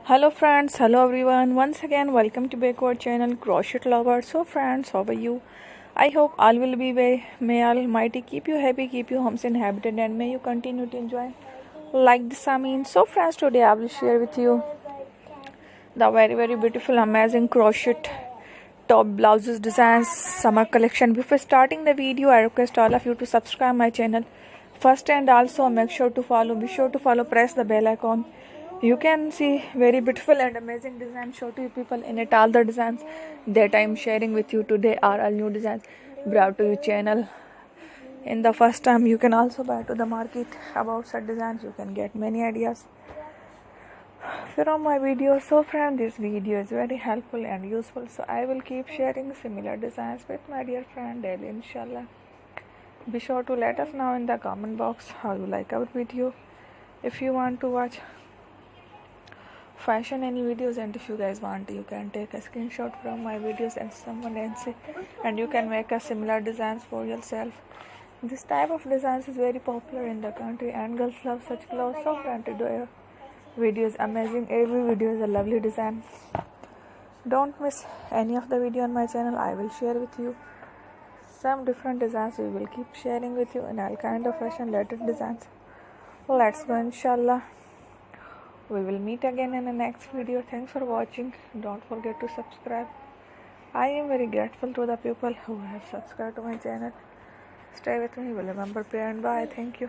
Hello friends, hello everyone. Once again, welcome to back our channel Crochet Lover. So friends, how are you? I hope all will be well. May Almighty keep you happy, keep you homes inhabited, and may you continue to enjoy like this. So friends, today I will share with you the very beautiful, amazing crochet top blouses designs summer collection. Before starting the video, I request all of you to subscribe my channel first, and also make sure to follow. Be sure to follow. Press the bell icon. You can see very beautiful and amazing designs show to you people in it. All the designs that I am sharing with you today are all new designs brought to your channel in the first time. You can also buy to the market about such designs. You can get many ideas from my videos. So friend, this video is very helpful and useful, so I will keep sharing similar designs with my dear friend daily, inshallah. Be sure to let us know in the comment box how you like our video. If you want to watch fashion any videos, and if you guys want, you can take a screenshot from my videos and someone else, and you can make a similar designs for yourself. This type of designs is very popular in the country and girls love such clothes. So friend, today video is amazing. Every video is a lovely design. Don't miss any of the video on my channel. I will share with you some different designs. We will keep sharing with you in all kind of fashion related designs. Let's go, inshallah. We will meet again in the next video. Thanks for watching. Don't forget to subscribe. I am very grateful to the people who have subscribed to my channel. Stay with me. Will remember, pray and bye. Thank you.